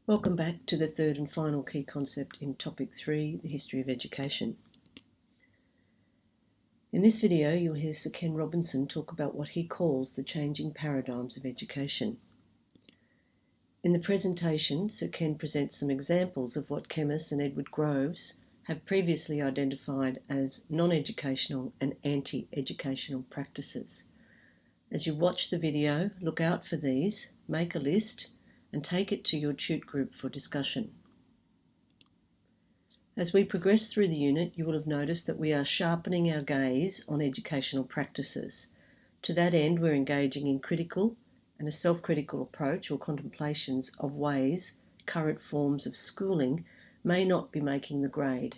Welcome back to the third and final key concept in Topic 3, the history of education. In this video, you'll hear Sir Ken Robinson talk about what he calls the changing paradigms of education. In the presentation, Sir Ken presents some examples of what Kemmis and Edward Groves have previously identified as non-educational and anti-educational practices. As you watch the video, look out for these, make a list, and take it to your tute group for discussion. As we progress through the unit, you will have noticed that we are sharpening our gaze on educational practices. To that end, we're engaging in critical and a self-critical approach or contemplations of ways current forms of schooling may not be making the grade,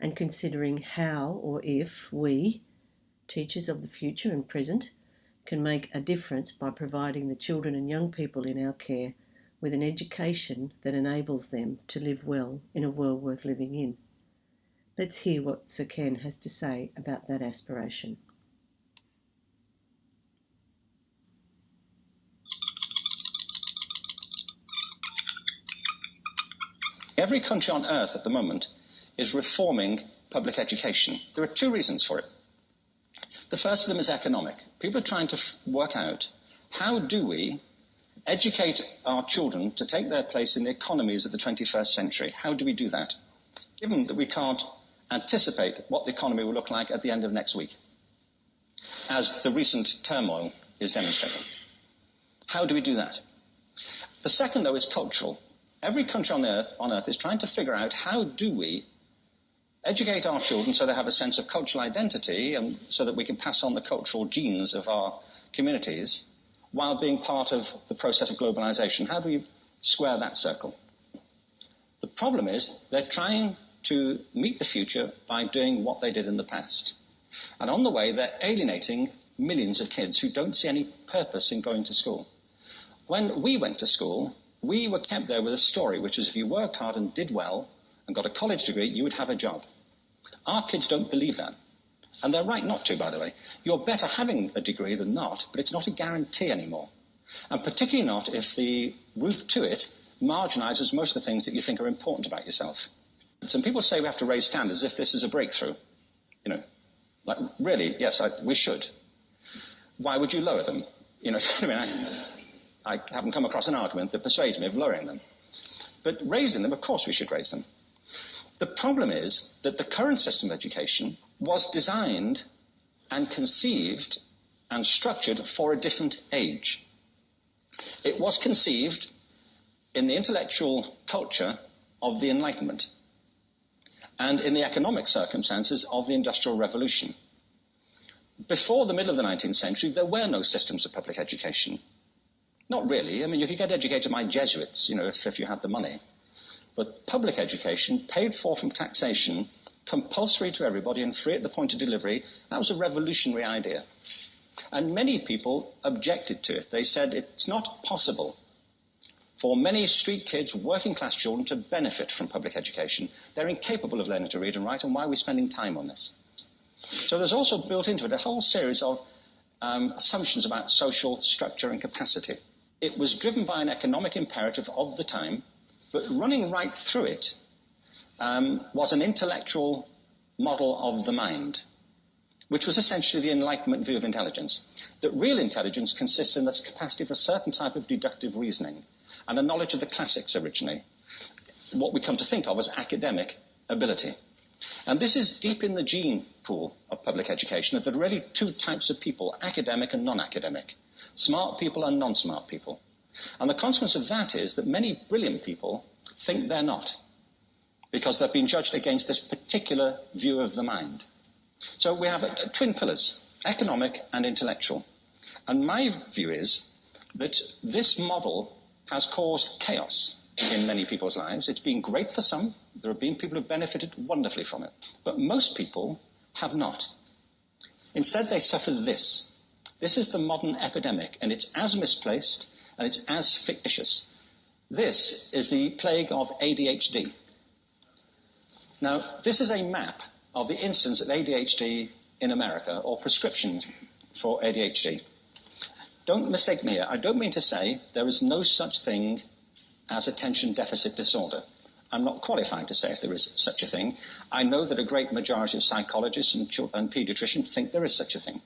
and considering how or if we, teachers of the future and present, can make a difference by providing the children and young people in our care with an education that enables them to live well in a world worth living in. Let's hear what Sir Ken has to say about that aspiration. Every country on earth at the moment is reforming public education. There are two reasons for it. The first of them is economic. People are trying to work out, how do we educate our children to take their place in the economies of the 21st century? How do we do that, given that we can't anticipate what the economy will look like at the end of next week, as the recent turmoil is demonstrating? How do we do that? The second, though, is cultural. Every country on earth is trying to figure out, how do we educate our children so they have a sense of cultural identity and so that we can pass on the cultural genes of our communities while being part of the process of globalization? How do we square that circle? The problem is they're trying to meet the future by doing what they did in the past. And on the way, they're alienating millions of kids who don't see any purpose in going to school. When we went to school, we were kept there with a story, which was if you worked hard and did well and got a college degree, you would have a job. Our kids don't believe that. And they're right not to, by the way. You're better having a degree than not, but it's not a guarantee anymore. And particularly not if the route to it marginalizes most of the things that you think are important about yourself. Some people say we have to raise standards if this is a breakthrough. Like, really, yes, we should. Why would you lower them? I haven't come across an argument that persuades me of lowering them. But raising them, of course we should raise them. The problem is that the current system of education was designed and conceived and structured for a different age. It was conceived in the intellectual culture of the Enlightenment and in the economic circumstances of the Industrial Revolution. Before the middle of the 19th century, there were no systems of public education. Not really. I mean, you could get educated by Jesuits, if you had the money. But public education, paid for from taxation, compulsory to everybody and free at the point of delivery, that was a revolutionary idea. And many people objected to it. They said it's not possible for many street kids, working class children, to benefit from public education. They're incapable of learning to read and write, and why are we spending time on this? So there's also built into it a whole series of assumptions about social structure and capacity. It was driven by an economic imperative of the time, but running right through it was an intellectual model of the mind, which was essentially the Enlightenment view of intelligence. That real intelligence consists in the capacity for a certain type of deductive reasoning and a knowledge of the classics originally, what we come to think of as academic ability. And this is deep in the gene pool of public education, that there are really two types of people, academic and non-academic, smart people and non-smart people. And the consequence of that is that many brilliant people think they're not, because they've been judged against this particular view of the mind. So we have twin pillars, economic and intellectual. And my view is that this model has caused chaos in many people's lives. It's been great for some. There have been people who've benefited wonderfully from it. But most people have not. Instead, they suffer this. This is the modern epidemic, and it's as misplaced and it's as fictitious. This is the plague of ADHD. Now, this is a map of the incidence of ADHD in America, or prescriptions for ADHD. Don't mistake me here. I don't mean to say there is no such thing as attention deficit disorder. I'm not qualified to say if there is such a thing. I know that a great majority of psychologists and paediatricians think there is such a thing.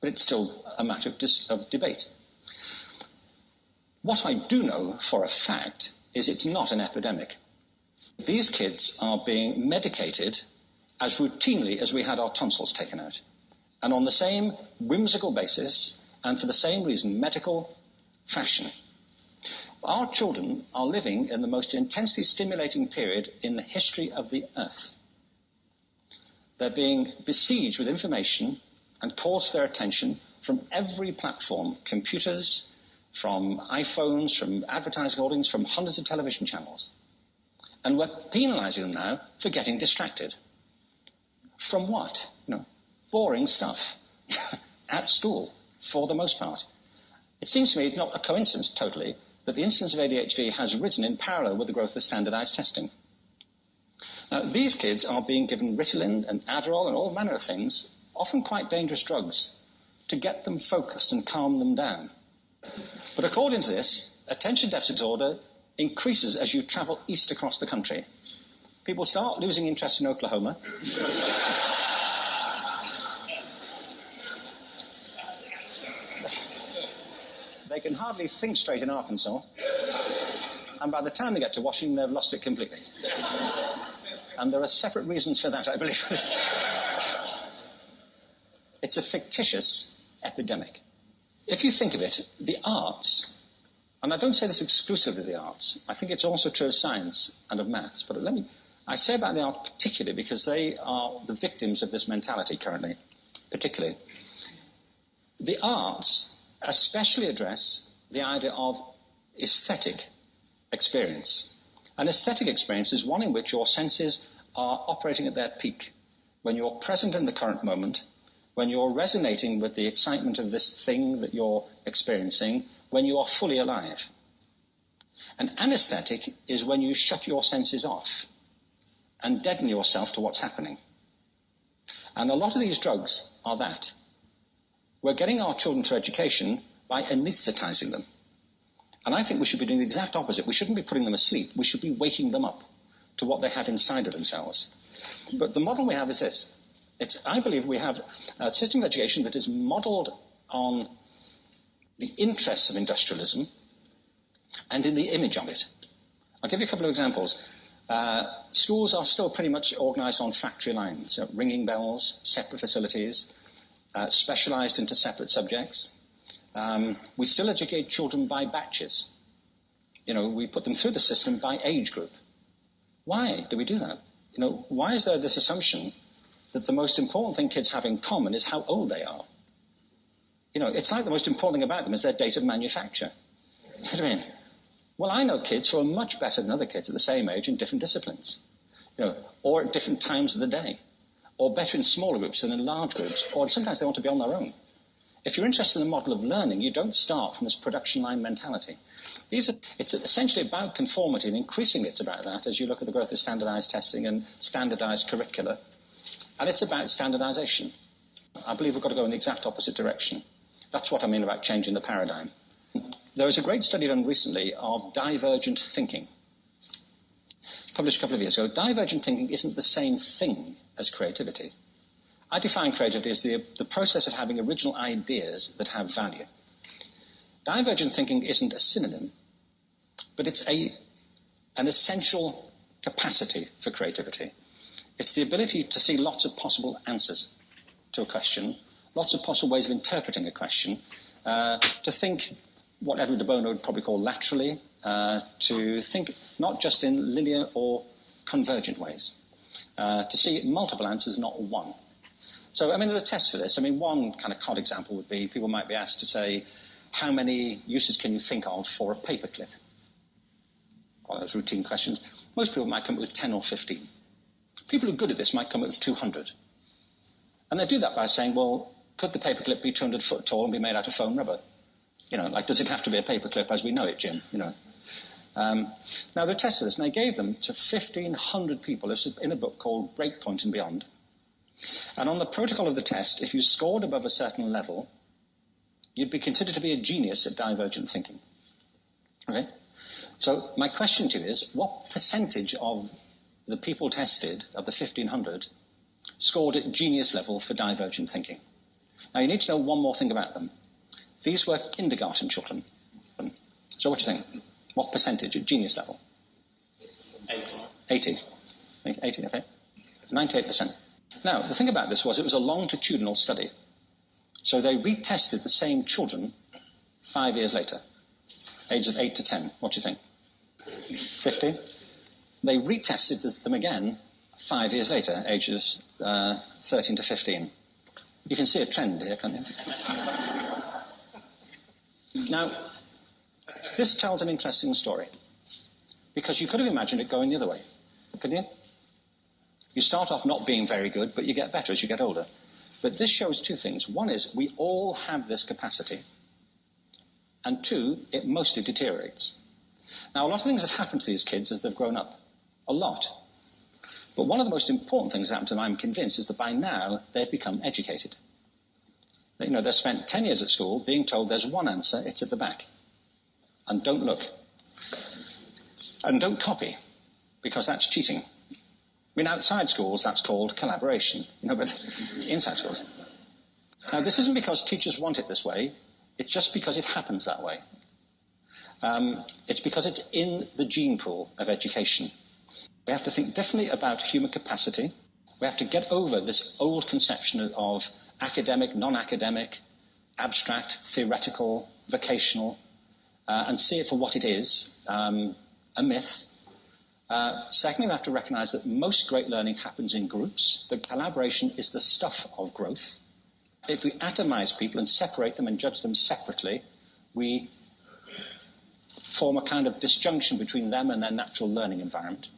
But it's still a matter of debate. What I do know for a fact is it's not an epidemic. These kids are being medicated as routinely as we had our tonsils taken out. And on the same whimsical basis, and for the same reason, medical fashion. Our children are living in the most intensely stimulating period in the history of the earth. They're being besieged with information and calls for their attention from every platform, computers, from iPhones, from advertising holdings, from hundreds of television channels. And we're penalising them now for getting distracted. From what? Boring stuff at school, for the most part. It seems to me not a coincidence totally that the incidence of ADHD has risen in parallel with the growth of standardised testing. Now, these kids are being given Ritalin and Adderall and all manner of things, often quite dangerous drugs, to get them focused and calm them down. But according to this, attention deficit disorder increases as you travel east across the country. People start losing interest in Oklahoma. They can hardly think straight in Arkansas. And by the time they get to Washington, they've lost it completely. And there are separate reasons for that, I believe. It's a fictitious epidemic. If you think of it, the arts, and I don't say this exclusively of the arts, I think it's also true of science and of maths, but I say about the arts particularly because they are the victims of this mentality currently, particularly. The arts especially address the idea of aesthetic experience. An aesthetic experience is one in which your senses are operating at their peak, when you're present in the current moment, when you're resonating with the excitement of this thing that you're experiencing, when you are fully alive. An anesthetic is when you shut your senses off and deaden yourself to what's happening. And a lot of these drugs are that. We're getting our children through education by anaesthetizing them. And I think we should be doing the exact opposite. We shouldn't be putting them asleep. We should be waking them up to what they have inside of themselves. But the model we have is this. I believe we have a system of education that is modelled on the interests of industrialism and in the image of it. I'll give you a couple of examples. Schools are still pretty much organised on factory lines, ringing bells, separate facilities, specialised into separate subjects. We still educate children by batches. We put them through the system by age group. Why do we do that? Why is there this assumption that the most important thing kids have in common is how old they are? It's like the most important thing about them is their date of manufacture. You know what I mean? Well, I know kids who are much better than other kids at the same age in different disciplines, or at different times of the day, or better in smaller groups than in large groups, or sometimes they want to be on their own. If you're interested in the model of learning, you don't start from this production line mentality. It's essentially about conformity, and increasingly it's about that as you look at the growth of standardised testing and standardised curricula. And it's about standardisation. I believe we've got to go in the exact opposite direction. That's what I mean about changing the paradigm. There was a great study done recently of divergent thinking. Published a couple of years ago. Divergent thinking isn't the same thing as creativity. I define creativity as the process of having original ideas that have value. Divergent thinking isn't a synonym, but it's an essential capacity for creativity. It's the ability to see lots of possible answers to a question, lots of possible ways of interpreting a question, to think what Edward de Bono would probably call laterally, to think not just in linear or convergent ways, to see multiple answers, not one. So, there are tests for this. One kind of cod example would be people might be asked to say, how many uses can you think of for a paperclip? One of those routine questions. Most people might come up with 10 or 15. People who are good at this might come up with 200. And they do that by saying, well, could the paperclip be 200 foot tall and be made out of foam rubber? Does it have to be a paperclip as we know it, Jim? Now, there are tests for this, and they gave them to 1,500 people. This is in a book called Breakpoint and Beyond. And on the protocol of the test, if you scored above a certain level, you'd be considered to be a genius at divergent thinking. Okay? So my question to you is, what percentage of the people tested, of the 1,500, scored at genius level for divergent thinking? Now, you need to know one more thing about them. These were kindergarten children. So what do you think? What percentage at genius level? 80. 80, okay. 98%. Now, the thing about this was it was a longitudinal study. So they retested the same children 5 years later, ages of 8 to 10. What do you think? 50? They retested them again 5 years later, ages 13 to 15. You can see a trend here, can't you? Now, this tells an interesting story, because you could have imagined it going the other way, couldn't you? You start off not being very good, but you get better as you get older. But this shows two things. One is we all have this capacity, and two, it mostly deteriorates. Now, a lot of things have happened to these kids as they've grown up. A lot. But one of the most important things that happened to them, I'm convinced, is that by now they've become educated. You know, they've spent 10 years at school being told there's one answer, it's at the back. And don't look. And don't copy, because that's cheating. I mean, outside schools, that's called collaboration, you know, but inside schools. Now, this isn't because teachers want it this way, it's just because it happens that way. It's because it's in the gene pool of education. We have to think differently about human capacity. We have to get over this old conception of academic, non-academic, abstract, theoretical, vocational, and see it for what it is, a myth. Secondly, we have to recognise that most great learning happens in groups, that collaboration is the stuff of growth. If we atomise people and separate them and judge them separately, we form a kind of disjunction between them and their natural learning environment.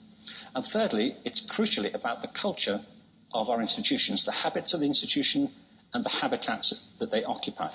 And thirdly, it's crucially about the culture of our institutions, the habits of the institution and the habitats that they occupy.